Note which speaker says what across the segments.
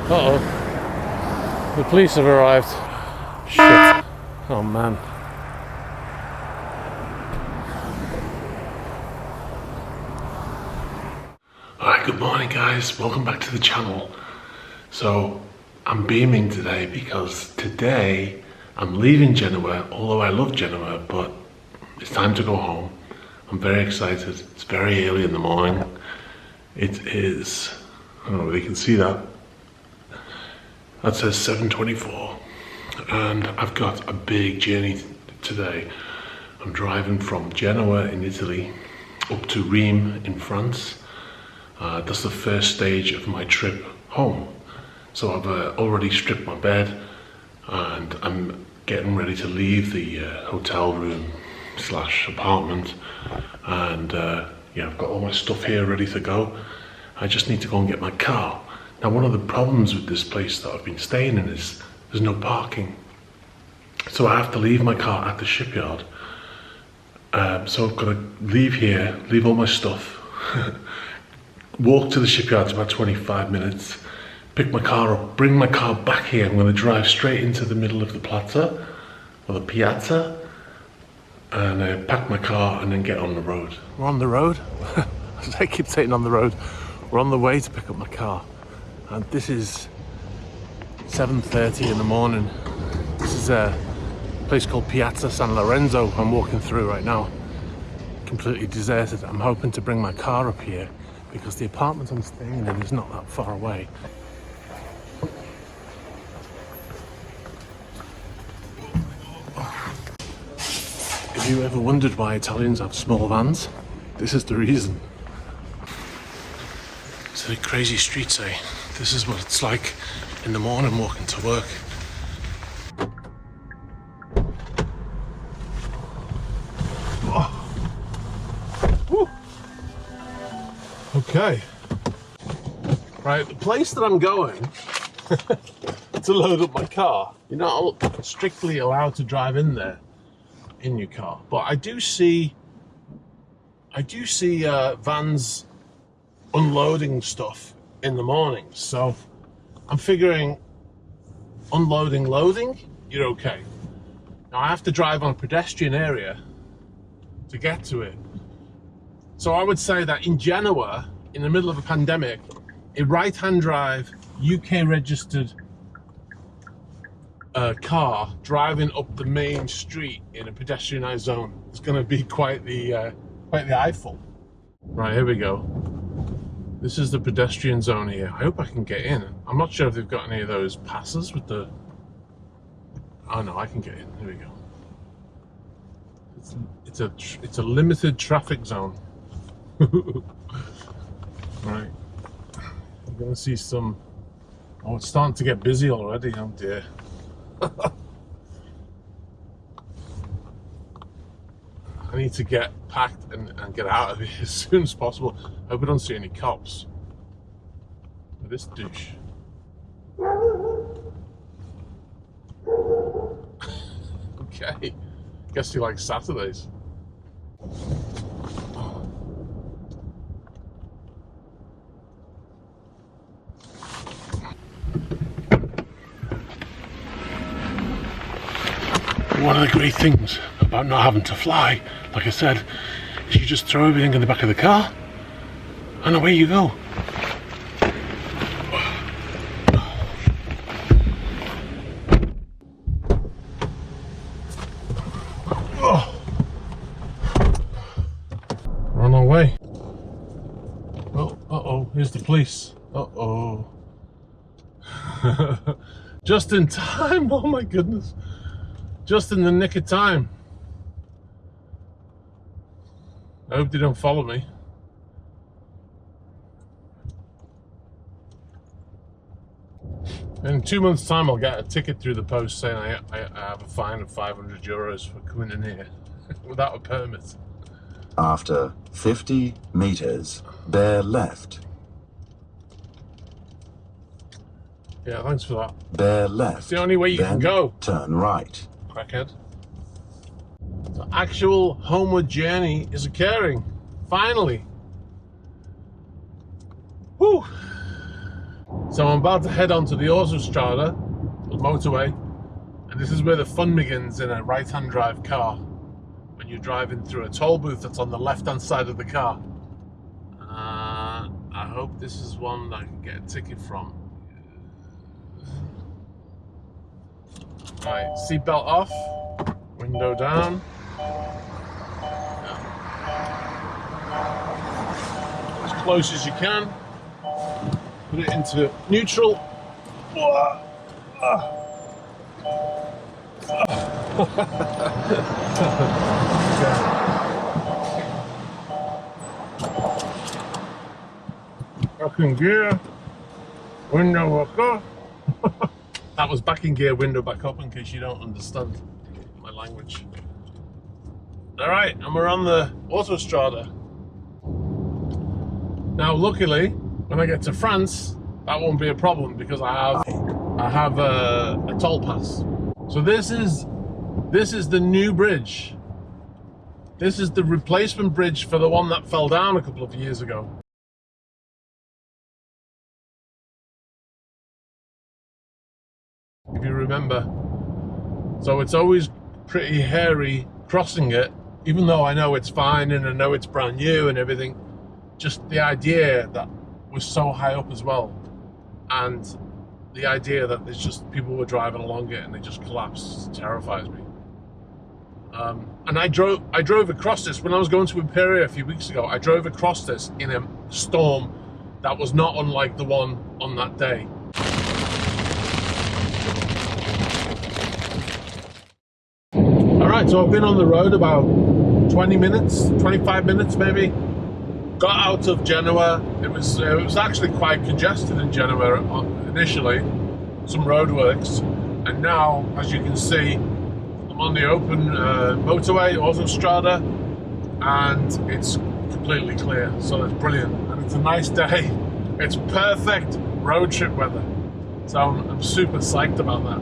Speaker 1: Uh-oh. The police have arrived. Shit. Oh man. Alright, good morning guys. Welcome back to the channel. So, I'm beaming today because today I'm leaving Genoa, although I love Genoa, but it's time to go home. I'm very excited. It's very early in the morning. It is, I don't know if you can see that. That says 7:24, and I've got a big journey today. I'm driving from Genoa in Italy up to Rheims in France. That's the first stage of my trip home. So I've already stripped my bed and I'm getting ready to leave the hotel room / apartment, and yeah, I've got all my stuff here ready to go. I just need to go and get my car. Now, one of the problems with this place that I've been staying in is there's no parking. So I have to leave my car at the shipyard. So I've got to leave here, leave all my stuff, walk to the shipyard. It's about 25 minutes, pick my car up, bring my car back here. I'm going to drive straight into the middle of the plaza, or the piazza, and pack my car and then get on the road. We're on the road. I keep saying on the road. We're on the way to pick up my car. And this is 7:30 in the morning. This is a place called Piazza San Lorenzo I'm walking through right now. Completely deserted. I'm hoping to bring my car up here because the apartment I'm staying in is not that far away. Have you ever wondered why Italians have small vans? This is the reason. It's a crazy streets, eh? This is what it's like in the morning walking to work. Oh. Okay. Right, the place that I'm going to load up my car, you're not strictly allowed to drive in there in your car, but I do see vans unloading stuff in the mornings, so I'm figuring unloading, loading, you're okay. Now I have to drive on a pedestrian area to get to it. So I would say that in Genoa, in the middle of a pandemic, a right-hand drive, UK registered car driving up the main street in a pedestrianised zone is going to be quite the eyeful. Right, here we go. This is the pedestrian zone here. I hope I can get in. I'm not sure if they've got any of those passes with the... Oh no, I can get in. Here we go. It's a limited traffic zone. Right. I'm gonna see some... Oh, it's starting to get busy already. Oh dear. I need to get packed and get out of here as soon as possible. I hope I don't see any cops. This douche. Okay. Guess you like Saturdays. One of the great things about not having to fly, like I said, is you just throw everything in the back of the car and away you go. Oh. We're on our way. Oh, uh-oh, here's the police. Uh-oh. Just in time, oh my goodness. Just in the nick of time. I hope they don't follow me. In 2 months' time, I'll get a ticket through the post saying I have a fine of €500 for coming in here without a permit.
Speaker 2: After 50 meters, bear left.
Speaker 1: Yeah, thanks for that.
Speaker 2: Bear left.
Speaker 1: It's the only way you can go.
Speaker 2: Turn right.
Speaker 1: Crackhead. The actual homeward journey is occurring. Finally. Woo! So I'm about to head onto the Autostrada, the motorway, and this is where the fun begins in a right-hand drive car. When you're driving through a toll booth that's on the left-hand side of the car. I hope this is one that I can get a ticket from. Right, seatbelt off, window down. As close as you can. Put it into neutral. Back in gear, window back up. That was back in gear, window back up, in case you don't understand my language. Alright, and we're on the Autostrada. Now luckily, when I get to France, that won't be a problem because I have a toll pass. So this is the new bridge. This is the replacement bridge for the one that fell down a couple of years ago. If you remember. So it's always pretty hairy crossing it, even though I know it's fine and I know it's brand new and everything. Just the idea that was so high up as well, and the idea that there's just people were driving along it and they just collapsed terrifies me. And I drove across this when I was going to Imperia a few weeks ago. I drove across this in a storm that was not unlike the one on that day. Alright, so I've been on the road about 20 minutes, 25 minutes maybe. Got out of Genoa. It was actually quite congested in Genoa initially, some roadworks, and now, as you can see, I'm on the open motorway, Autostrada, and it's completely clear, so it's brilliant, and it's a nice day. It's perfect road trip weather, so I'm super psyched about that.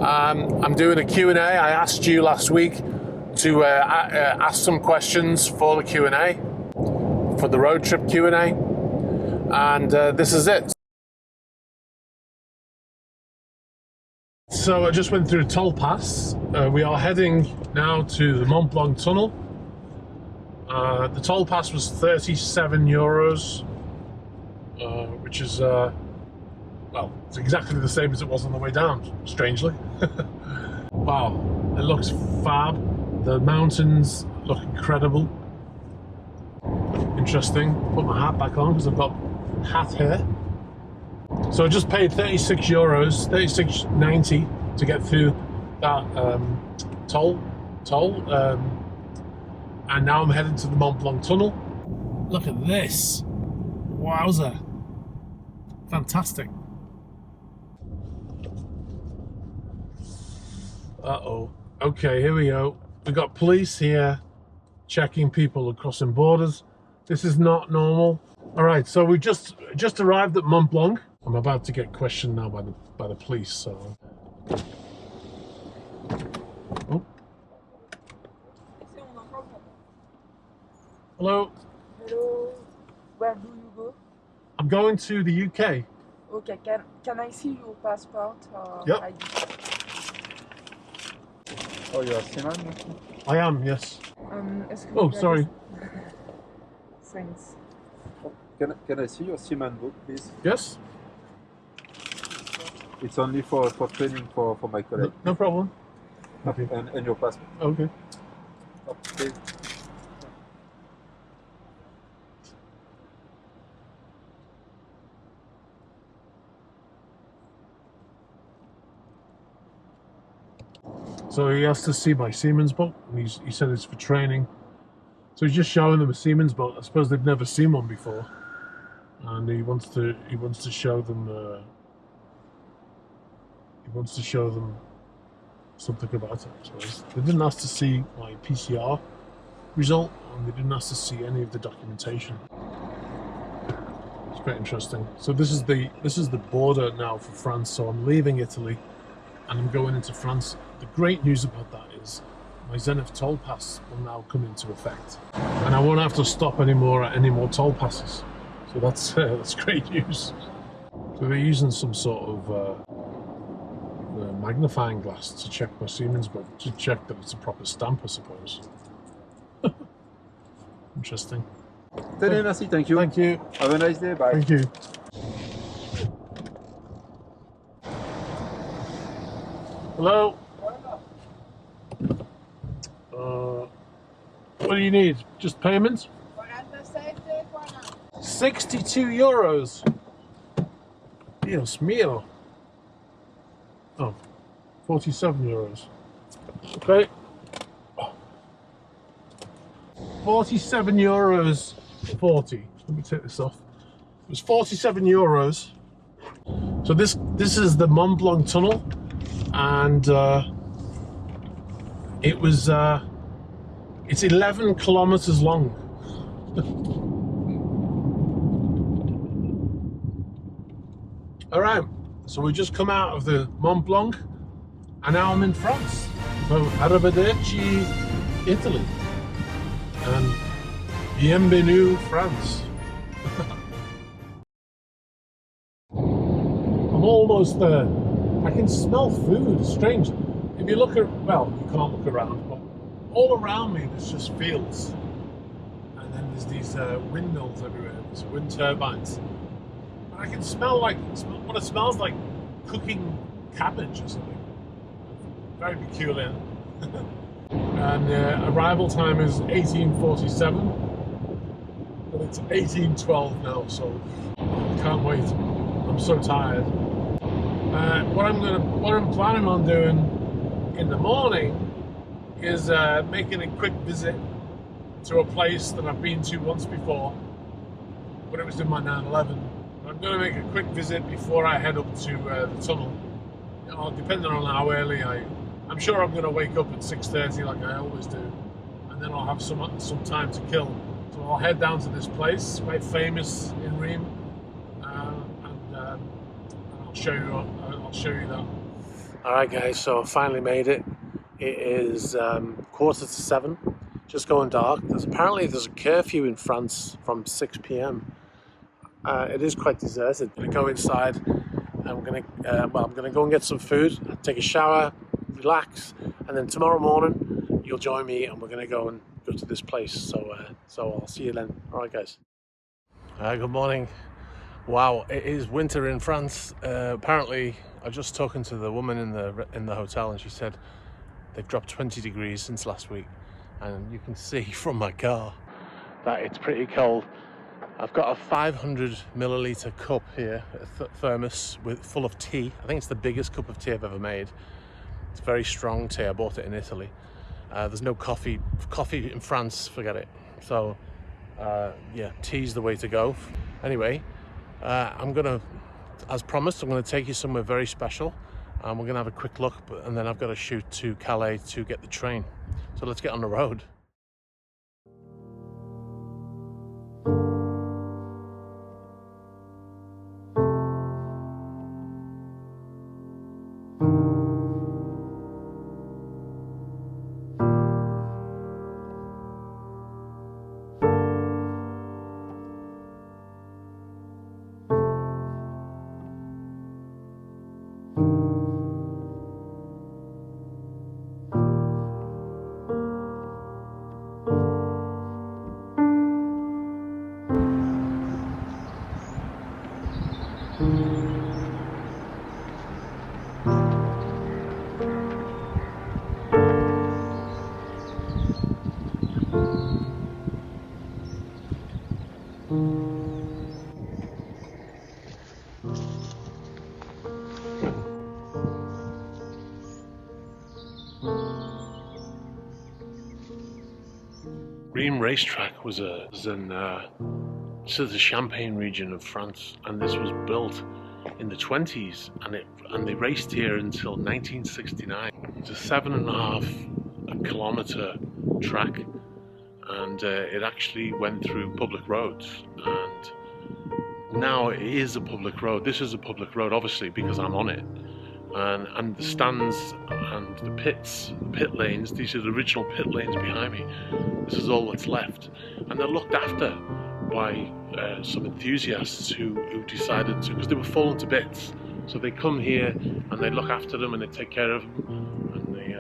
Speaker 1: I'm doing a Q&A. I asked you last week to ask some questions for the Q&A, for the road trip Q&A, and this is it. So I just went through a toll pass. We are heading now to the Mont Blanc tunnel. The toll pass was 37 euros, which is, well, it's exactly the same as it was on the way down, strangely. Wow, it looks fab. The mountains look incredible. Interesting. Put my hat back on because I've got hat hair. So I just paid 36 euros, 36.90 to get through that toll, and now I'm heading to the Mont Blanc tunnel. Look at this. Wowza. Fantastic. Uh-oh. Okay, here we go. We've got police here checking people crossing borders. This is not normal. All right, so we just arrived at Mont Blanc. I'm about to get questioned now by the police, so. Oh. Hello.
Speaker 3: Hello. Where do you go?
Speaker 1: I'm going to the UK.
Speaker 3: Okay, can I see your passport or
Speaker 1: Yep.
Speaker 3: ID?
Speaker 4: Oh, you're a seaman?
Speaker 1: I am, yes.
Speaker 3: Est-ce que
Speaker 1: Oh,
Speaker 3: vous
Speaker 1: sorry.
Speaker 3: avez- Thanks.
Speaker 4: Can I see your seaman book, please?
Speaker 1: Yes?
Speaker 4: It's only for training for my colleague.
Speaker 1: No problem. Okay.
Speaker 4: And your passport.
Speaker 1: Okay.
Speaker 4: Okay.
Speaker 1: So he has to see my seaman's boat, and he said it's for training. So he's just showing them a seaman's boat. I suppose they've never seen one before, and he wants to show them. He wants to show them something about it. So they didn't ask to see my PCR result, and they didn't ask to see any of the documentation. It's quite interesting. So this is the border now for France. So I'm leaving Italy, and I'm going into France. The great news about that is my Zenith toll pass will now come into effect, and I won't have to stop anymore at any more toll passes.
Speaker 5: So that's great news. So they're using some sort of magnifying glass to check my Siemens book, to check that it's a proper stamp, I suppose. Interesting.
Speaker 4: Tenez, merci, thank you.
Speaker 5: Thank you.
Speaker 4: Have a nice day, bye.
Speaker 5: Thank you. Hello. What do you need? Just payment? 62 euros. Dios mío. Oh, 47 euros. Okay. 47 euros 40. Let me take this off. It was 47 euros. So this is the Mont Blanc tunnel, and it's 11 kilometers long. All right, so we just come out of the Mont Blanc, and now I'm in France. So arrivederci, Italy, and bienvenue, France. I'm almost there. I can smell food. Strange. If you look at, well, you can't look around, but all around me there's just fields, and then there's these windmills everywhere. There's wind turbines. I can smell what it smells like, cooking cabbage or something. Very peculiar. And arrival time is 1847, but it's 1812 now, so I can't wait. I'm so tired. What I'm planning on doing in the morning is making a quick visit to a place that I've been to once before, when it was in my 911. I'm going to make a quick visit before I head up to the tunnel. You know, depending on how early I'm sure I'm going to wake up at 6:30 like I always do, and then I'll have some time to kill. So I'll head down to this place, quite famous in Rheims, and I'll show you that. All right, guys. So I finally made it. It is 6:45, just going dark. Apparently there's a curfew in France from 6 p.m. It is quite deserted. I'm going to go inside, and I'm going to go and get some food, take a shower, relax, and then tomorrow morning you'll join me, and we're going to go to this place. So I'll see you then. All right, guys. Good morning. Wow, it is winter in France. Apparently, I've just talking to the woman in the hotel, and she said they've dropped 20 degrees since last week, and you can see from my car that it's pretty cold. I've got a 500 milliliter cup here, a thermos full of tea. I think it's the biggest cup of tea I've ever made. It's very strong tea. I bought it in Italy. There's no coffee in France, forget it. So yeah, tea's the way to go. Anyway, as promised, I'm gonna take you somewhere very special. We're gonna have a quick look, and then I've got to shoot to Calais to get the train. So let's get on the road. Rheims racetrack was in the Champagne region of France, and this was built in the 20s, and they raced here until 1969. It's a 7.5 kilometer track, and it actually went through public roads, and now it is a public road. This is a public road, obviously, because I'm on it. And the stands and the pits, the pit lanes, these are the original pit lanes behind me. This is all that's left, and they're looked after
Speaker 1: by some enthusiasts who decided to, because they were falling to bits, so they come here and they look after them and they take care of them, and they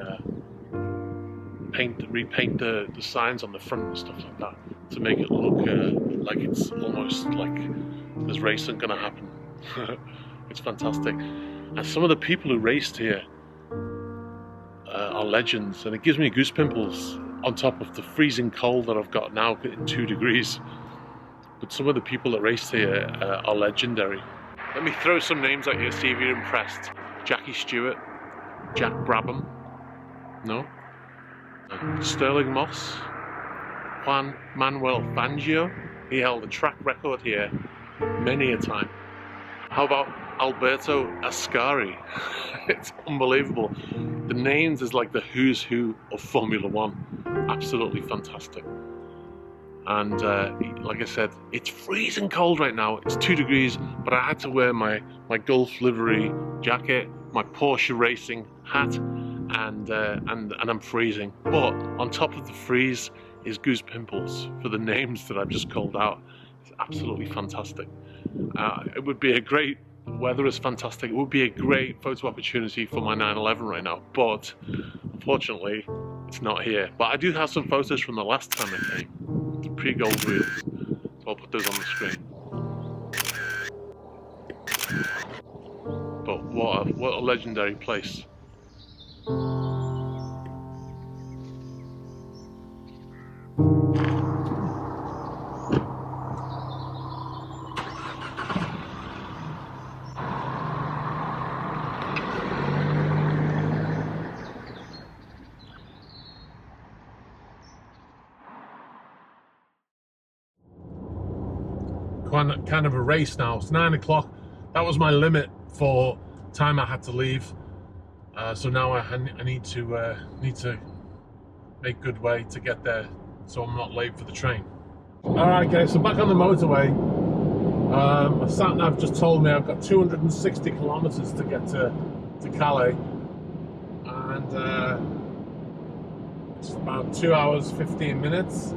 Speaker 1: repaint the signs on the front and stuff like that to make it look like it's almost like there's racing gonna happen. It's fantastic, and some of the people who raced here are legends, and it gives me goose pimples on top of the freezing cold that I've got now in 2 degrees. But some of the people that raced here are legendary. Let me throw some names at you, see if you're impressed. Jackie Stewart, Jack Brabham, no? Sterling Moss, Juan Manuel Fangio, he held a track record here many a time. How about Alberto Ascari? It's unbelievable. The names is like the who's who of Formula One. Absolutely fantastic. And like I said, it's freezing cold right now. It's 2 degrees, but I had to wear my Gulf livery jacket, my Porsche racing hat, and I'm freezing. But on top of the freeze is goose pimples for the names that I've just called out. It's absolutely fantastic. It would be a great, weather is fantastic. It would be a great photo opportunity for my 911 right now, but unfortunately it's not here. But I do have some photos from the last time I came, the pre-gold wheels, so I'll put those on the screen. But what a legendary place. Kind of a race now. It's 9 o'clock. That was my limit for time I had to leave. So now I need to make good way to get there, so I'm not late for the train. All right, guys. So back on the motorway. My sat nav just told me I've got 260 kilometers to get to Calais, and it's about 2 hours 15 minutes.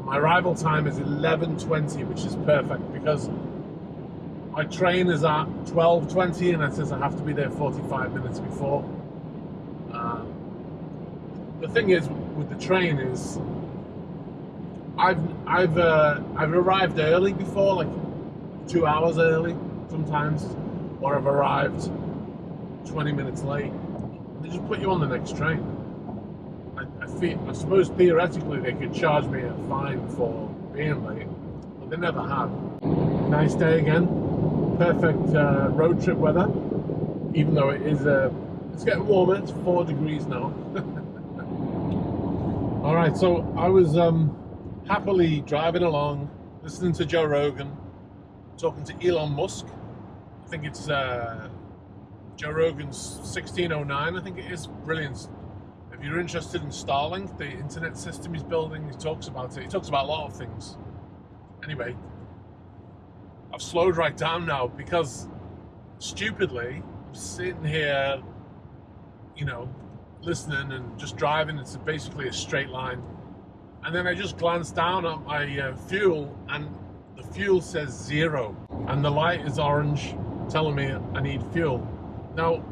Speaker 1: My arrival time is 11:20, which is perfect because my train is at 12:20 and it says I have to be there 45 minutes before. The thing is with the train is I've arrived early before, like 2 hours early sometimes, or I've arrived 20 minutes late. They just put you on the next train. I suppose theoretically they could charge me a fine for being late, but they never have. Nice day again. Perfect road trip weather, even though it's getting warmer. It's 4 degrees now. All right, so I was happily driving along, listening to Joe Rogan, talking to Elon Musk. I think it's Joe Rogan's 1609. I think it is. Brilliant. If you're interested in Starlink, the internet system he's building, he talks about it. He talks about a lot of things. Anyway, I've slowed right down now because, stupidly, I'm sitting here, you know, listening and just driving. It's basically a straight line. And then I just glanced down at my fuel, and the fuel says 0. And the light is orange, telling me I need fuel. Now,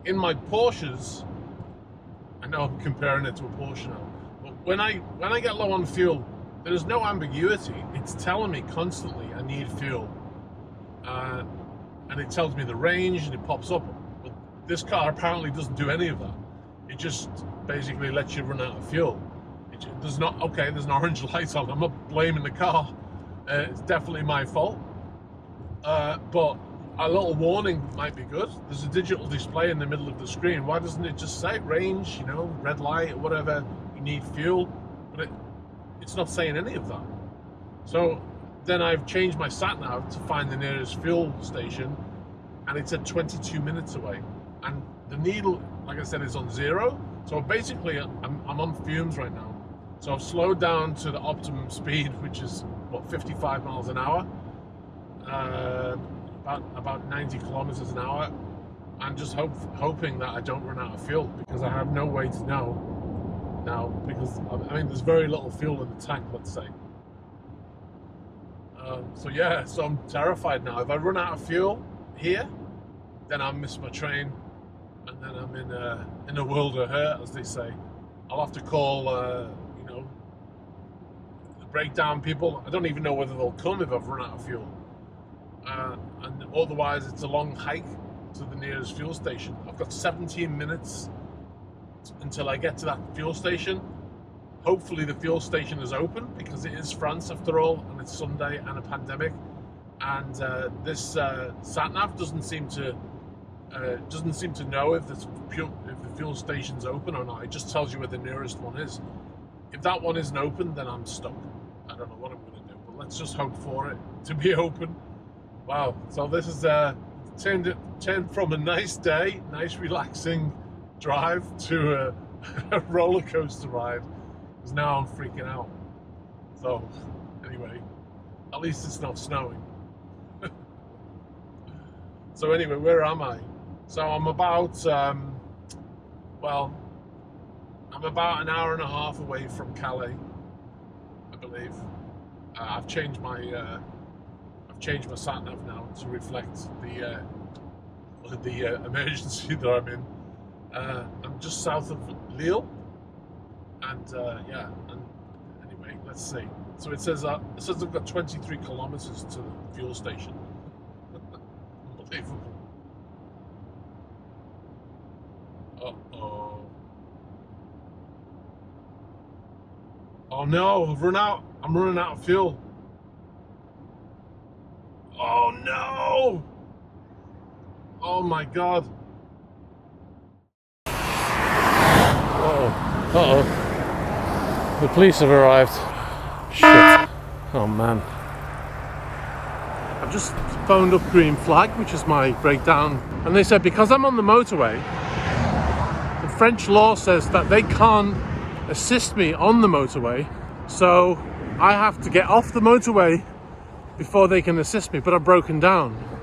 Speaker 1: in my Porsches, I know I'm comparing it to a Porsche now, but when I get low on fuel, there is no ambiguity. It's telling me constantly I need fuel, and it tells me the range and it pops up. But this car apparently doesn't do any of that. It just basically lets you run out of fuel. There's an orange light on. I'm not blaming the car. It's definitely my fault. But a little warning might be good. There's a digital display in the middle of the screen. Why doesn't it just say range, you know, red light, or whatever, you need fuel? But it's not saying any of that. So then I've changed my sat nav to find the nearest fuel station, and it's at 22 minutes away. And the needle, like I said, is on 0. So basically I'm on fumes right now. So I've slowed down to the optimum speed, which is, what, 55 miles an hour? About 90 kilometers an hour. I'm just hoping that I don't run out of fuel, because I have no way to know now, because I mean there's very little fuel in the tank, let's say.
Speaker 5: So yeah, so I'm terrified now. If I run out of fuel here, then I'll miss my train, and then I'm in a world of hurt, as they say. I'll have to call, you know, the breakdown people. I don't even know whether they'll come if I've run out of fuel. And otherwise, it's a long hike to the nearest fuel station. I've got 17 minutes until I get to that fuel station. Hopefully the fuel station is open, because it is France after all, and it's Sunday and a pandemic. And this sat-nav doesn't seem to know if the fuel station's open or not. It just tells you where the nearest one is. If that one isn't open, then I'm stuck. I don't know what I'm going to do, but let's just hope for it to be open. Wow, so this is turned from a nice day, nice relaxing drive, to a roller coaster ride. Because now I'm freaking out. So anyway, at least it's not snowing. So anyway, where am I? So I'm about well, I'm about an hour and a half away from Calais, I believe. I've changed my sat nav now to reflect the emergency that I'm in. I'm just south of Lille, and yeah. And anyway, let's see. So it says I've got 23 kilometers to the fuel station. Unbelievable. Uh-oh. Oh no, I've run out. I'm running out of fuel. Oh no! Oh my god. Uh-oh. Uh-oh. The police have arrived. Shit. Oh man. I've just phoned up Green Flag, which is my breakdown, and they said because I'm on the motorway, the French law says that they can't assist me on the motorway, so I have to get off the motorway before they can assist me, but I've broken down.